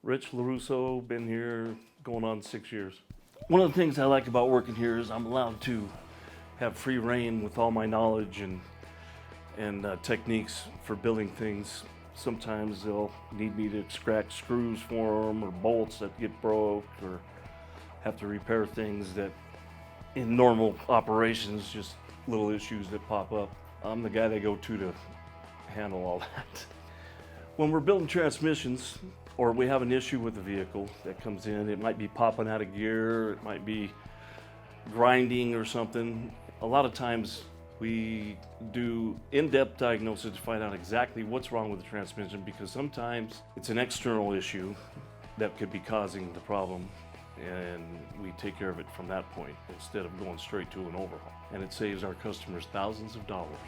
Rich LaRusso, been here going on 6 years. One of the things I like about working here is I'm allowed to have free reign with all my knowledge and techniques for building things. Sometimes they'll need me to extract screws for them or bolts that get broke or have to repair things that in normal operations, just little issues that pop up. I'm the guy they go to handle all that. When we're building transmissions or we have an issue with the vehicle that comes in, it might be popping out of gear, it might be grinding or something. A lot of times we do in-depth diagnosis to find out exactly what's wrong with the transmission, because sometimes it's an external issue that could be causing the problem, and we take care of it from that point instead of going straight to an overhaul. And it saves our customers thousands of dollars.